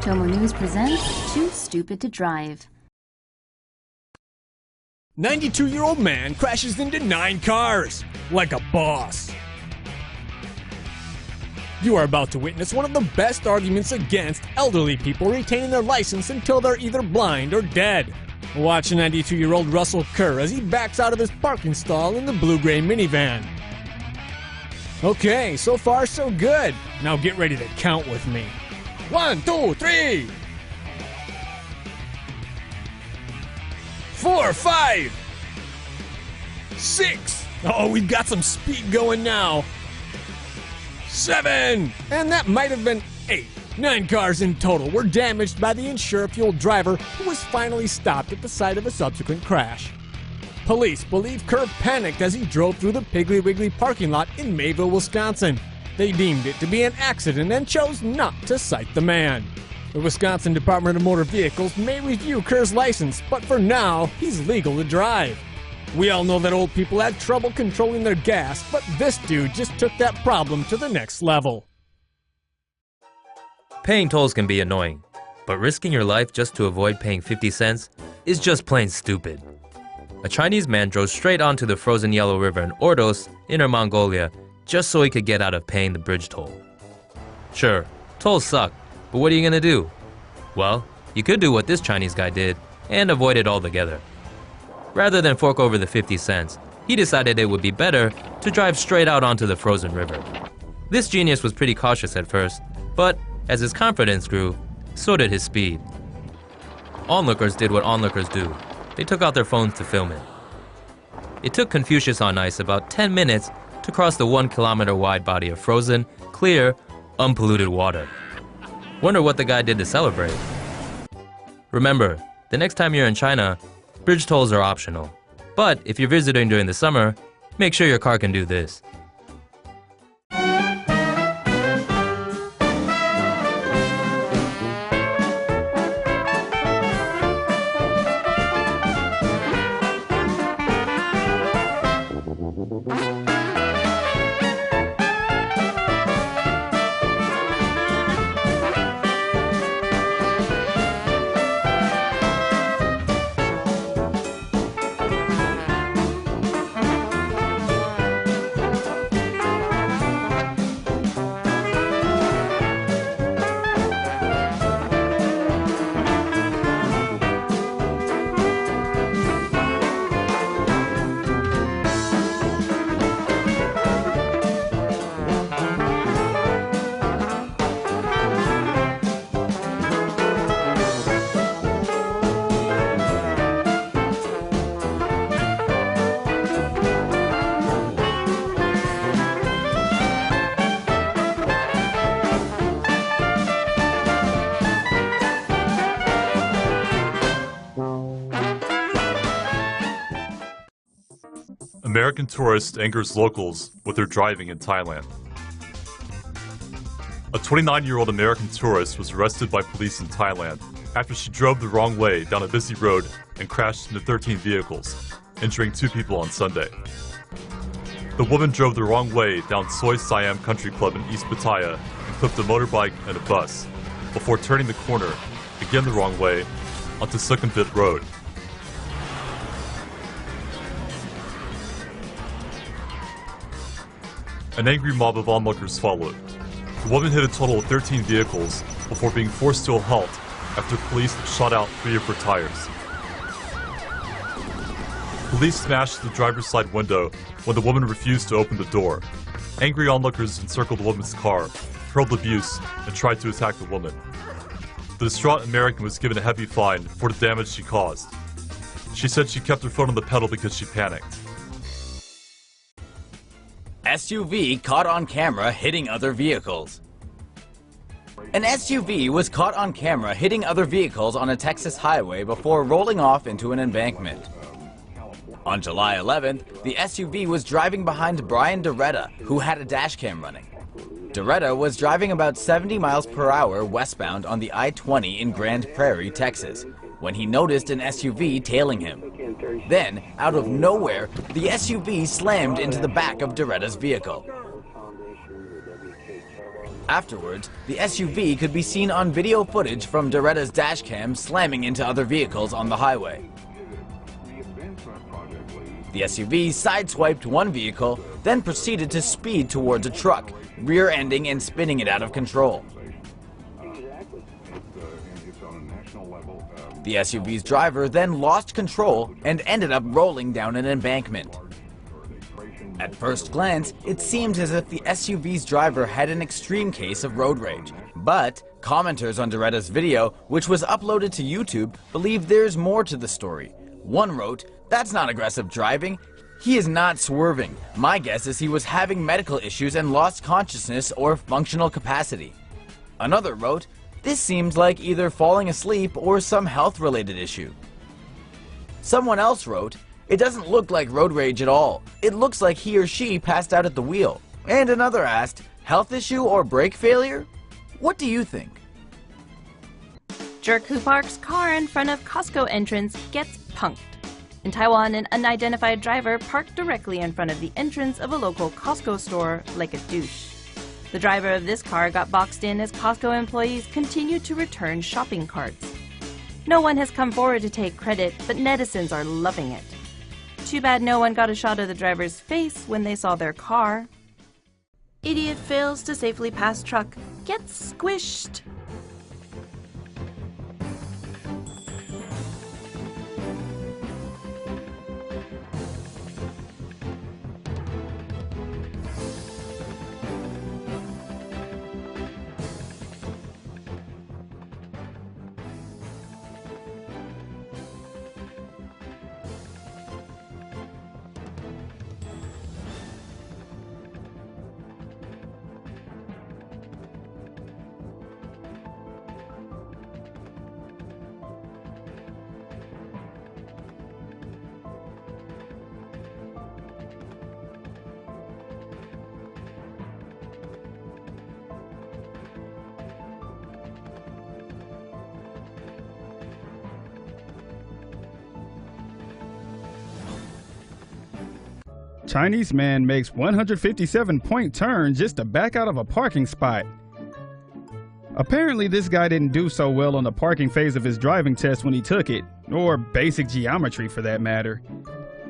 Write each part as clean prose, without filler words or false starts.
TomoNews presents Too Stupid to Drive. 92-year-old man crashes into 9 cars like a boss. You are about to witness one of the best arguments against elderly people retaining their license until they're either blind or dead. Watch 92-year-old Russell Kerr as he backs out of his parking stall in the blue-gray minivan. Okay, so far so good. Now get ready to count with me. 1, 2, 3, 4, 5, 6. Oh, we've got some speed going now. 7, and that might have been 8. 9 cars in total were damaged by the insure-fueled driver who was finally stopped at the site of a subsequent crash. Police believe Kerr panicked as he drove through the Piggly Wiggly parking lot in Mayville, Wisconsin. They deemed it to be an accident and chose not to cite the man. The Wisconsin Department of Motor Vehicles may review Kerr's license, but for now, he's legal to drive. We all know that old people have trouble controlling their gas, but this dude just took that problem to the next level. Paying tolls can be annoying, but risking your life just to avoid paying 50 cents is just plain stupid. A Chinese man drove straight onto the frozen Yellow River in Ordos, Inner Mongolia, just so he could get out of paying the bridge toll. Sure, tolls suck, but what are you gonna do? Well, you could do what this Chinese guy did and avoid it altogether. Rather than fork over the 50 cents, he decided it would be better to drive straight out onto the frozen river. This genius was pretty cautious at first, but as his confidence grew, so did his speed. Onlookers did what onlookers do. They took out their phones to film it. It took Confucius on Ice about 10 minutes to cross the 1-kilometer wide body of frozen, clear, unpolluted water. Wonder what the guy did to celebrate. Remember, the next time you're in China, bridge tolls are optional. But if you're visiting during the summer, make sure your car can do this. American tourist angers locals with their driving in Thailand. A 29-year-old American tourist was arrested by police in Thailand after she drove the wrong way down a busy road and crashed into 13 vehicles, injuring 2 people on Sunday. The woman drove the wrong way down Soi Siam Country Club in East Pattaya and clipped a motorbike and a bus, before turning the corner, again the wrong way, onto Sukhumvit Road. An angry mob of onlookers followed. The woman hit a total of 13 vehicles before being forced to a halt after police shot out 3 of her tires. Police smashed the driver's side window when the woman refused to open the door. Angry onlookers encircled the woman's car, hurled abuse, and tried to attack the woman. The distraught American was given a heavy fine for the damage she caused. She said she kept her foot on the pedal because she panicked. SUV caught on camera hitting other vehicles. An SUV was caught on camera hitting other vehicles on a Texas highway before rolling off into an embankment. On July 11th, the SUV was driving behind Brian DeRetta, who had a dashcam running. DeRetta was driving about 70 miles per hour westbound on the I-20 in Grand Prairie, Texas, when he noticed an SUV tailing him. Then, out of nowhere, the SUV slammed into the back of DeRetta's vehicle. Afterwards, the SUV could be seen on video footage from Doretta's dashcam slamming into other vehicles on the highway. The SUV sideswiped one vehicle, then proceeded to speed towards a truck, rear-ending and spinning it out of control. The SUV's driver then lost control and ended up rolling down an embankment. At first glance, it seems as if the SUV's driver had an extreme case of road rage. But commenters on Doretta's video, which was uploaded to YouTube, believe there's more to the story. One wrote, "That's not aggressive driving. He is not swerving. My guess is he was having medical issues and lost consciousness or functional capacity." Another wrote, "This seems like either falling asleep or some health-related issue." Someone else wrote, "It doesn't look like road rage at all. It looks like he or she passed out at the wheel." And another asked, "Health issue or brake failure?" What do you think? Jerk who parks car in front of Costco entrance gets punked. In Taiwan, an unidentified driver parked directly in front of the entrance of a local Costco store like a douche. The driver of this car got boxed in as Costco employees continued to return shopping carts. No one has come forward to take credit, but netizens are loving it. Too bad no one got a shot of the driver's face when they saw their car. Idiot fails to safely pass truck, gets squished. Chinese man makes 157-point turn just to back out of a parking spot. Apparently this guy didn't do so well on the parking phase of his driving test when he took it, or basic geometry for that matter.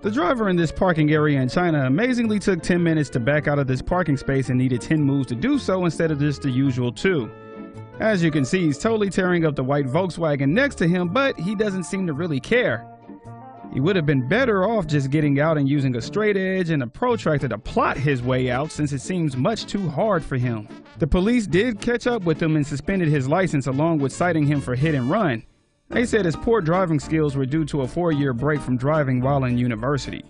The driver in this parking area in China amazingly took 10 minutes to back out of this parking space and needed 10 moves to do so instead of just the usual 2. As you can see, he's totally tearing up the white Volkswagen next to him, but he doesn't seem to really care. He would have been better off just getting out and using a straight edge and a protractor to plot his way out, since it seems much too hard for him. The police did catch up with him and suspended his license along with citing him for hit and run. They said his poor driving skills were due to a 4-year break from driving while in university.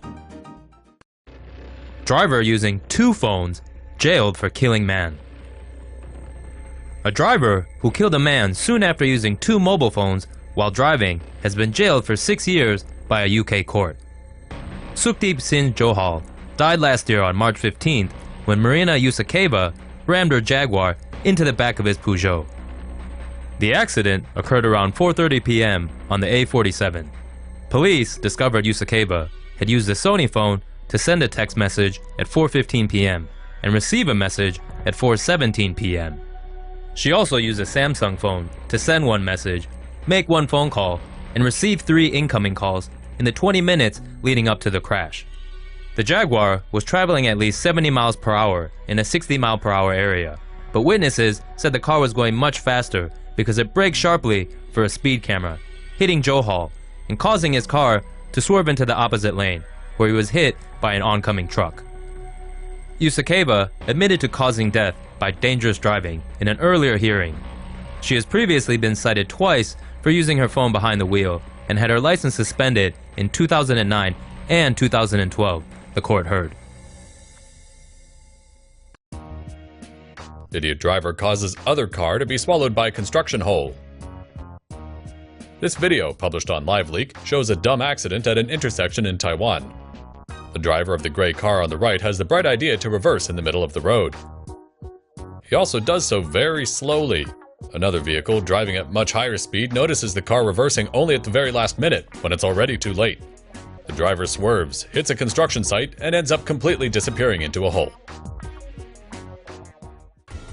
Driver using 2 phones, jailed for killing man. A driver who killed a man soon after using 2 mobile phones while driving has been jailed for 6 years by a UK court. Sukdeep Singh Johal died last year on March 15th when Marina Yusakeva rammed her Jaguar into the back of his Peugeot. The accident occurred around 4:30 p.m. on the A47. Police discovered Yusakeva had used a Sony phone to send a text message at 4:15 p.m. and receive a message at 4:17 p.m. She also used a Samsung phone to send one message, make 1 phone call, and receive 3 incoming calls in the 20 minutes leading up to the crash. The Jaguar was traveling at least 70 miles per hour in a 60 mile per hour area, but witnesses said the car was going much faster because it braked sharply for a speed camera, hitting Johal and causing his car to swerve into the opposite lane, where he was hit by an oncoming truck. Yusakeva admitted to causing death by dangerous driving in an earlier hearing. She has previously been cited twice for using her phone behind the wheel and had her license suspended in 2009 and 2012, the court heard. Idiot driver causes other car to be swallowed by construction hole. This video, published on LiveLeak, shows a dumb accident at an intersection in Taiwan. The driver of the gray car on the right has the bright idea to reverse in the middle of the road. He also does so very slowly. Another vehicle, driving at much higher speed, notices the car reversing only at the very last minute, when it's already too late. The driver swerves, hits a construction site, and ends up completely disappearing into a hole.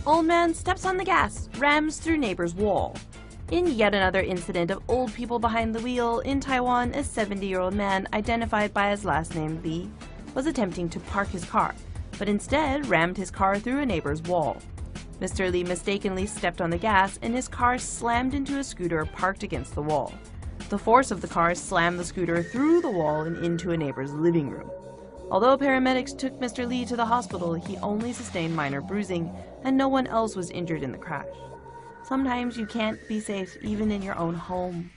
Old man steps on the gas, rams through neighbor's wall. In yet another incident of old people behind the wheel, in Taiwan, a 70-year-old man identified by his last name Lee was attempting to park his car, but instead rammed his car through a neighbor's wall. Mr. Lee mistakenly stepped on the gas and his car slammed into a scooter parked against the wall. The force of the car slammed the scooter through the wall and into a neighbor's living room. Although paramedics took Mr. Lee to the hospital, he only sustained minor bruising and no one else was injured in the crash. Sometimes you can't be safe even in your own home.